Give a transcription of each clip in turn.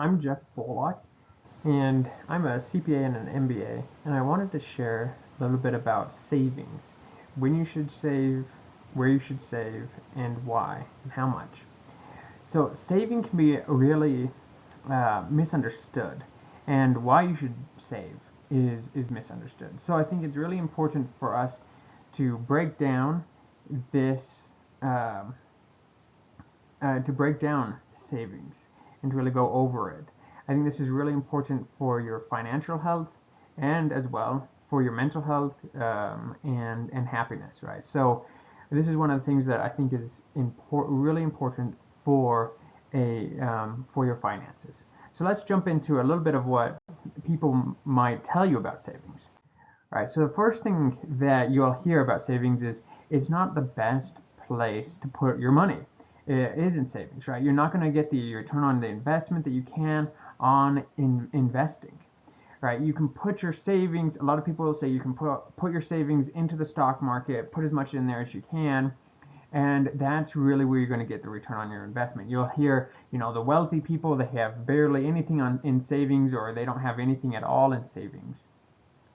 I'm Jeff Bullock, and I'm a CPA and an MBA, and I wanted to share a little bit about savings, when you should save, where you should save, and why, and how much. So saving can be really misunderstood, and why you should save is misunderstood. So I think it's really important for us to break down this um, to break down savings and to really go over it. I think this is really important for your financial health and as well for your mental health and happiness, right? So this is one of the things that I think is really important for for your finances. So let's jump into a little bit of what people might tell you about savings. Right. So the first thing that you'll hear about savings is it's not the best place to put your money. It isn't savings, right? You're not going to get the return on the investment that you can on investing, right? You can put your savings. A lot of people will say you can put your savings into the stock market, put as much in there as you can, and that's really where you're going to get the return on your investment. You'll hear, the wealthy people, they have barely anything in savings, or they don't have anything at all in savings.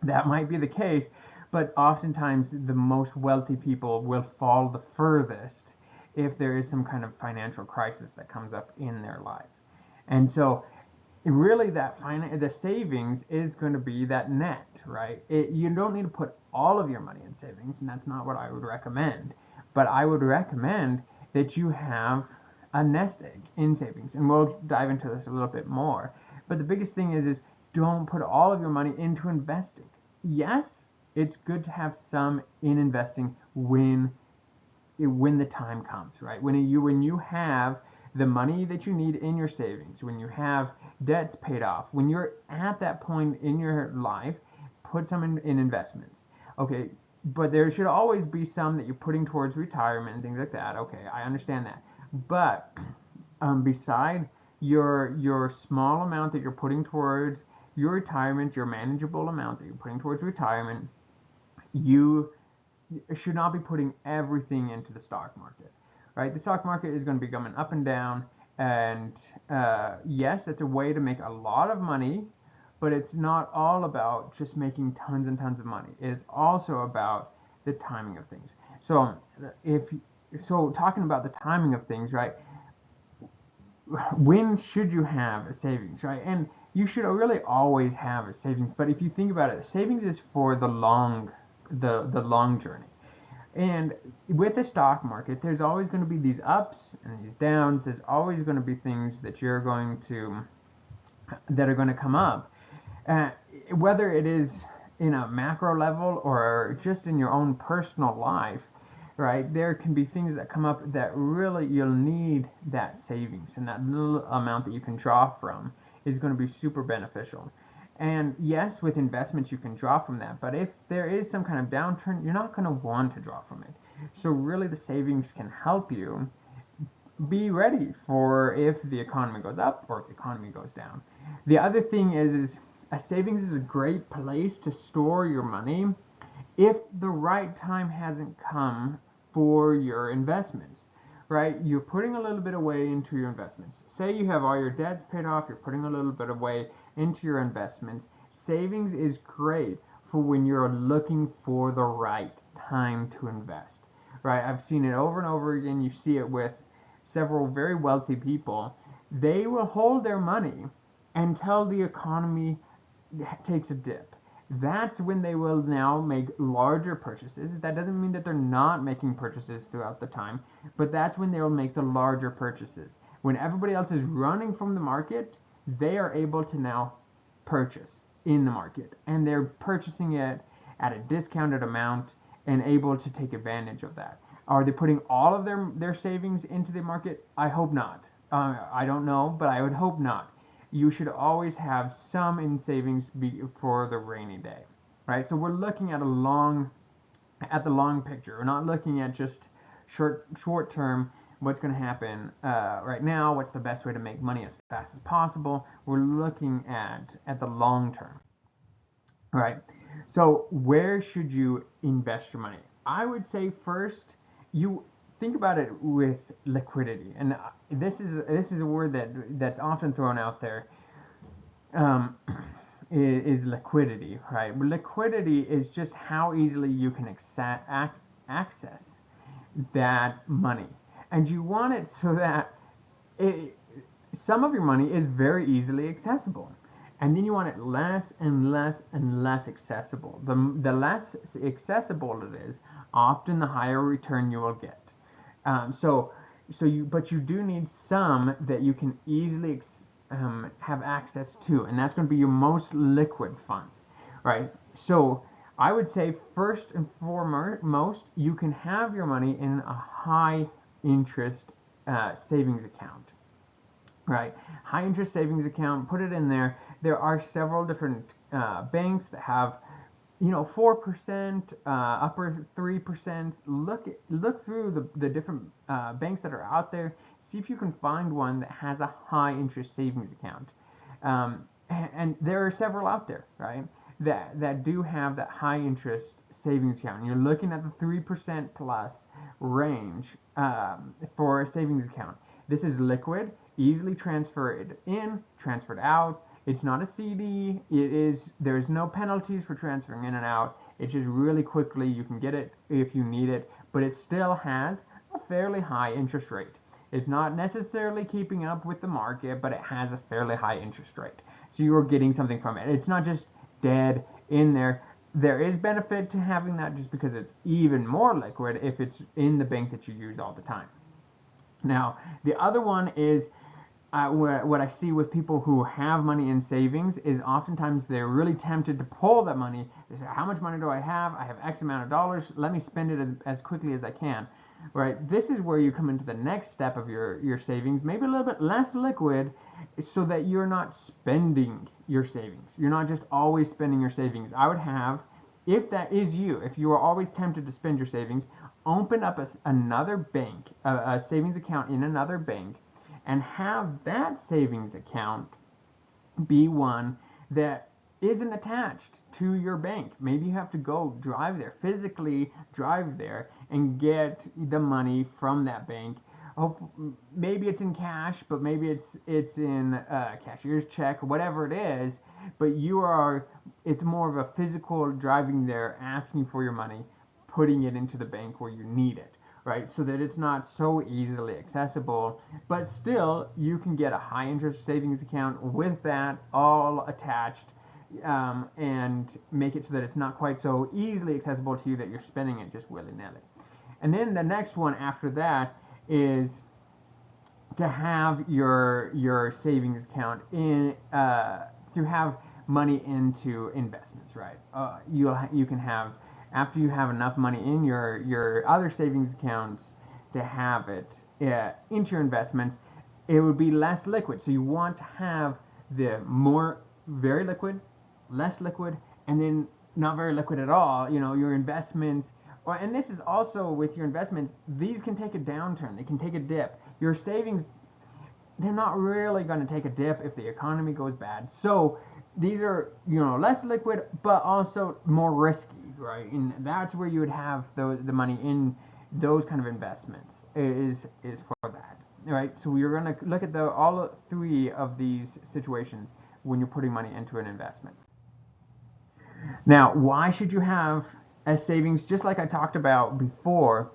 That might be the case, but oftentimes the most wealthy people will fall the furthest if there is some kind of financial crisis that comes up in their life. And so really the savings is going to be that net, right? You don't need to put all of your money in savings, and that's not what I would recommend. But I would recommend that you have a nest egg in savings, and we'll dive into this a little bit more. But the biggest thing is don't put all of your money into investing. Yes, it's good to have some in investing when the time comes, right? When you have the money that you need in your savings, when you have debts paid off, when you're at that point in your life, put some in investments. Okay, but there should always be some that you're putting towards retirement and things like that. Okay, I understand that. But beside your small amount that you're putting towards your retirement, your manageable amount that you're putting towards retirement, you should not be putting everything into the stock market, right? The stock market is going to be going up and down, and yes, it's a way to make a lot of money, but it's not all about just making tons and tons of money. It is also about the timing of things. So if talking about the timing of things, right? When should you have a savings, right? And you should really always have a savings. But if you think about it, savings is for the long journey. And with the stock market, there's always going to be these ups and these downs. There's always going to be things that are going to come up, uh, whether it is in a macro level or just in your own personal life, right? There can be things that come up that really you'll need that savings, and that little amount that you can draw from is going to be super beneficial. And yes, with investments, you can draw from that. But if there is some kind of downturn, you're not going to want to draw from it. So really, the savings can help you be ready for if the economy goes up or if the economy goes down. The other thing is a savings is a great place to store your money if the right time hasn't come for your investments, right? You're putting a little bit away into your investments. Say you have all your debts paid off, you're putting a little bit away into your investments. Savings is great for when you're looking for the right time to invest, right? I've seen it over and over again. You see it with several very wealthy people. They will hold their money until the economy takes a dip. That's when they will now make larger purchases. That doesn't mean that they're not making purchases throughout the time, but that's when they will make the larger purchases. When everybody else is running from the market, they are able to now purchase in the market, and they're purchasing it at a discounted amount and able to take advantage of that. Are they putting all of their savings into the market? I hope not. I don't know, but I would hope not. You should always have some in savings for the rainy day, right? So we're looking at the long picture. We're not looking at just short term. What's going to happen right now? What's the best way to make money as fast as possible? We're looking at the long term, right? So where should you invest your money? I would say first, you think about it with liquidity, and this is a word that's often thrown out there. Um, is liquidity, right? Liquidity is just how easily you can access that money, and you want it so that it, some of your money is very easily accessible, and then you want it less and less and less accessible. The less accessible it is, often the higher return you will get. So but you do need some that you can easily have access to, and that's going to be your most liquid funds, right? So I would say first and foremost, you can have your money in a high interest savings account, right? High interest savings account, put it in there. There are several different banks that have 4%, upper 3%. Look through the different banks that are out there. See if you can find one that has a high interest savings account. And there are several out there, right? That do have that high interest savings account. And you're looking at the 3% plus range for a savings account. This is liquid, easily transferred in, transferred out. It's not a CD. There's no penalties for transferring in and out. It's just really quickly you can get it if you need it, but it still has a fairly high interest rate. It's not necessarily keeping up with the market, but it has a fairly high interest rate. So you're getting something from it. It's not just dead in there. There is benefit to having that just because it's even more liquid if it's in the bank that you use all the time. Now, the other one is what I see with people who have money in savings is oftentimes they're really tempted to pull that money. They say, how much money do I have? I have X amount of dollars. Let me spend it as quickly as I can. Right? This is where you come into the next step of your savings, maybe a little bit less liquid, so that you're not spending your savings. You're not just always spending your savings. I would have, if that is you, if you are always tempted to spend your savings, open up another bank, a savings account in another bank, and have that savings account be one that isn't attached to your bank. Maybe you have to go drive there, physically drive there, and get the money from that bank. Maybe it's in cash, but maybe it's in a cashier's check, whatever it is. But it's more of a physical driving there, asking for your money, putting it into the bank where you need it, right? So that it's not so easily accessible, but still you can get a high interest savings account with that all attached, and make it so that it's not quite so easily accessible to you that you're spending it just willy-nilly. And then the next one after that is to have your savings account in to have money into investments, right? You can have, after you have enough money in your other savings accounts to have it into your investments, it would be less liquid. So you want to have the more very liquid, less liquid, and then not very liquid at all. Your investments, and this is also with your investments, these can take a downturn, they can take a dip. Your savings, they're not really going to take a dip if the economy goes bad. So these are, less liquid, but also more risky, right? And that's where you would have the money in those kind of investments is for that, right? So we're going to look at all three of these situations when you're putting money into an investment. Now, why should you have a savings? Just like I talked about before,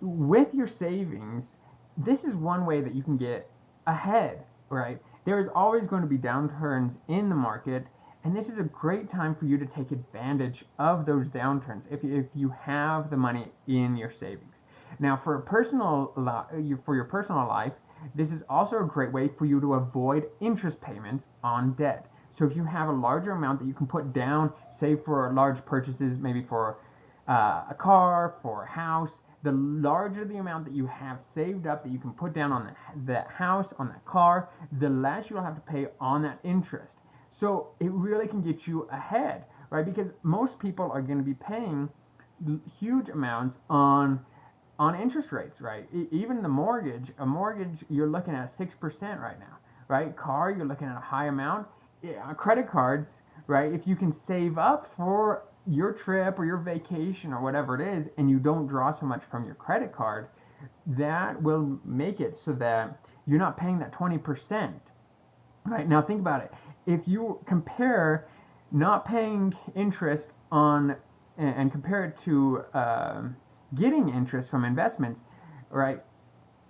with your savings, this is one way that you can get ahead, right? There is always going to be downturns in the market, and this is a great time for you to take advantage of those downturns if you have the money in your savings. Now, for your personal life, this is also a great way for you to avoid interest payments on debt. So if you have a larger amount that you can put down, say for large purchases, maybe for a car, for a house, the larger the amount that you have saved up that you can put down on that house, on that car, the less you'll have to pay on that interest. So it really can get you ahead, right? Because most people are going to be paying huge amounts on interest rates, right? Even a mortgage, you're looking at 6% right now, right? Car, you're looking at a high amount. Credit cards, right? If you can save up for your trip or your vacation or whatever it is, and you don't draw so much from your credit card, that will make it so that you're not paying that 20%. Right, now think about it. If you compare not paying interest on and compare it to getting interest from investments, right?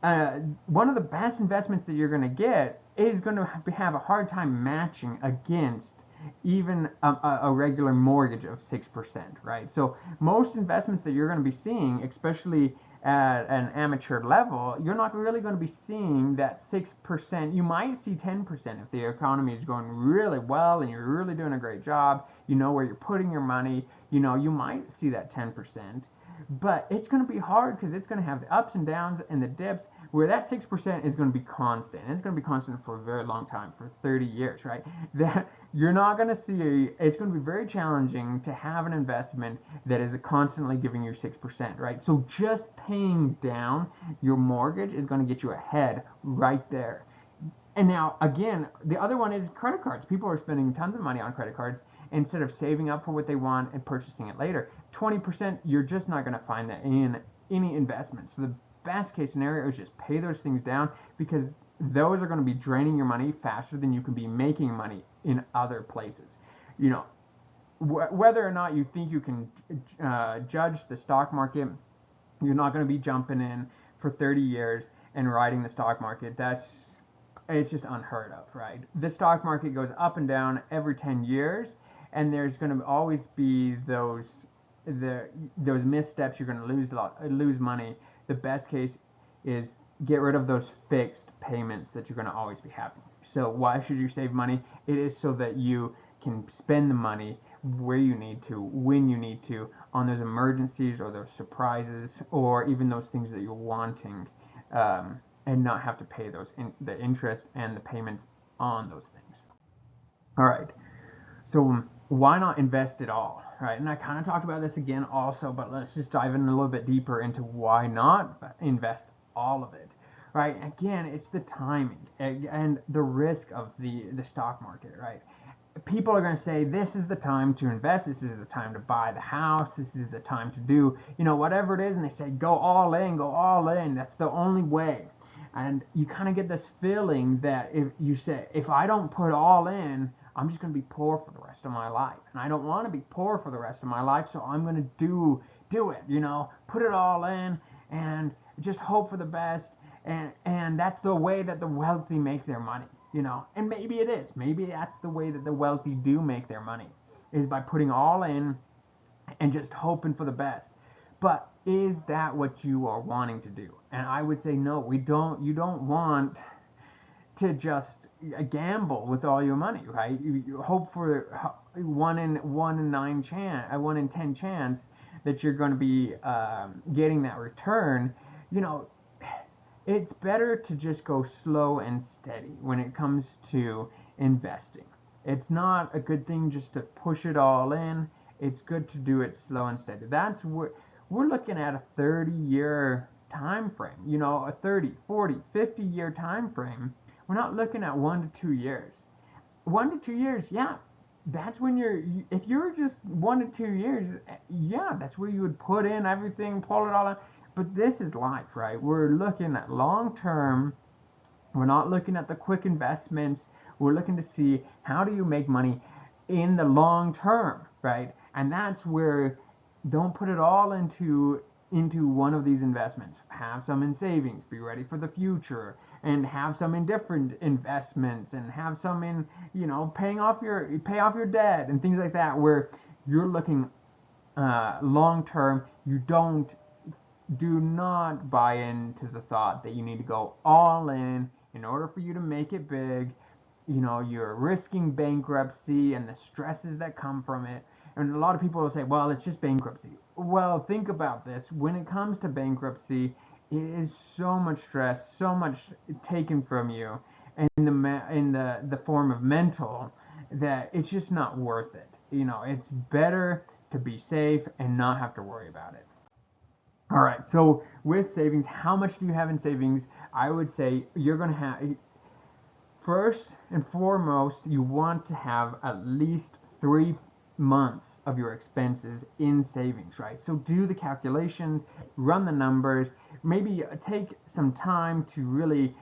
One of the best investments that you're going to get is going to have a hard time matching against even a regular mortgage of 6%, right? So most investments that you're going to be seeing, especially at an amateur level, you're not really going to be seeing that 6%. You might see 10% if the economy is going really well and you're really doing a great job, you know where you're putting your money, you know, you might see that 10%. But it's going to be hard because it's going to have the ups and downs and the dips where that 6% is going to be constant. And it's going to be constant for a very long time, for 30 years, right? That you're not going to see, it's going to be very challenging to have an investment that is constantly giving you 6%, right? So just paying down your mortgage is going to get you ahead right there. And now, again, the other one is credit cards. People are spending tons of money on credit cards instead of saving up for what they want and purchasing it later. 20%, you're just not going to find that in any investment. So the best case scenario is just pay those things down because those are going to be draining your money faster than you can be making money in other places. You know, whether or not you think you can judge the stock market, you're not going to be jumping in for 30 years and riding the stock market. It's just unheard of, right? The stock market goes up and down every 10 years, and there's going to always be those missteps. You're going to lose money. The best case is get rid of those fixed payments that you're going to always be having. So why should you save money? It is so that you can spend the money where you need to, when you need to, on those emergencies or those surprises or even those things that you're wanting. And not have to pay the interest and the payments on those things. All right, so why not invest it all, right? And I kind of talked about this again also, but let's just dive in a little bit deeper into why not invest all of it, right? Again, it's the timing and the risk of the stock market, right? People are going to say this is the time to invest, this is the time to buy the house, this is the time to do, you know, whatever it is, and they say go all in, that's the only way. And you kind of get this feeling that if you say, if I don't put all in, I'm just going to be poor for the rest of my life. And I don't want to be poor for the rest of my life, so I'm going to do it, you know, put it all in and just hope for the best. And that's the way that the wealthy make their money, you know. And maybe it is. Maybe that's the way that the wealthy do make their money, is by putting all in and just hoping for the best. But is that what you are wanting to do? And I would say no, you don't want to just gamble with all your money, right? You hope for 1 in 10 chance that you're going to be getting that return. You know, it's better to just go slow and steady when it comes to investing. It's not a good thing just to push it all in. It's good to do it slow and steady. That's what we're looking at, a 30-year time frame, you know, a 30, 40, 50-year time frame. We're not looking at 1 to 2 years. 1 to 2 years, yeah, that's when if you're just 1 to 2 years, yeah, that's where you would put in everything, pull it all out. But this is life, right? We're looking at long term. We're not looking at the quick investments. We're looking to see how do you make money in the long term, right? And that's where, don't put it all into one of these investments. Have some in savings, be ready for the future, and have some in different investments, and have some in, you know, pay off your debt and things like that, where you're looking long term. Do not buy into the thought that you need to go all in order for you to make it big. You know, you're risking bankruptcy and the stresses that come from it. And a lot of people will say, well, it's just bankruptcy. Well, think about this. When it comes to bankruptcy, it is so much stress, so much taken from you in the form of mental, that it's just not worth it. You know, it's better to be safe and not have to worry about it. All right, so with savings, how much do you have in savings? I would say you're going to have, first and foremost, you want to have at least months of your expenses in savings, right? So do the calculations, run the numbers, maybe take some time to really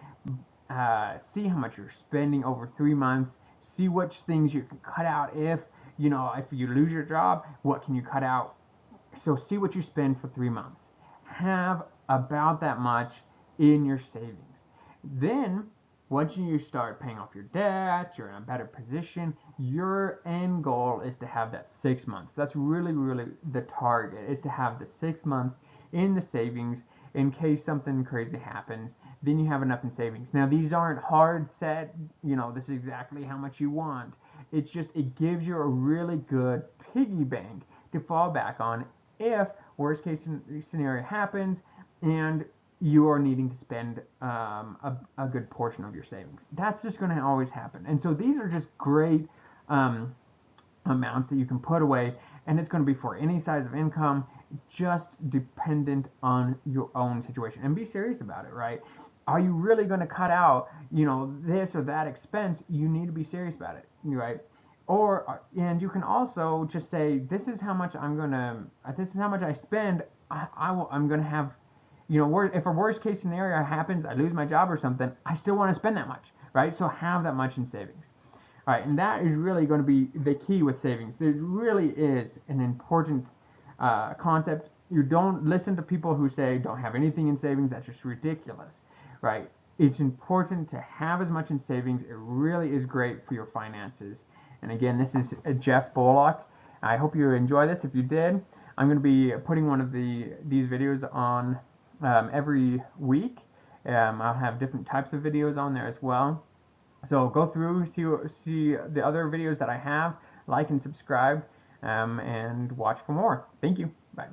see how much you're spending over 3 months, see which things you can cut out if you lose your job, what can you cut out? So see what you spend for 3 months. Have about that much in your savings. Then once you start paying off your debt, you're in a better position. Your end goal is to have that 6 months. That's really, really the target, is to have the 6 months in the savings in case something crazy happens. Then you have enough in savings. Now, these aren't hard set, this is exactly how much you want. It's just, it gives you a really good piggy bank to fall back on if worst case scenario happens and you are needing to spend a good portion of your savings. That's just going to always happen. And so these are just great amounts that you can put away, and it's going to be for any size of income, just dependent on your own situation. And be serious about it, right? Are you really going to cut out, this or that expense? You need to be serious about it, right? And you can also just say, this is how much this is how much I spend. I'm gonna have, if a worst case scenario happens, I lose my job or something, I still want to spend that much, right? So have that much in savings. All right, and that is really going to be the key with savings. There really is an important concept. You don't listen to people who say don't have anything in savings. That's just ridiculous, right? It's important to have as much in savings. It really is great for your finances. And again, this is Jeff Bullock. I hope you enjoy this. If you did, I'm going to be putting one of these videos on every week. I'll have different types of videos on there as well. So go through, see the other videos that I have, like and subscribe, and watch for more. Thank you. Bye.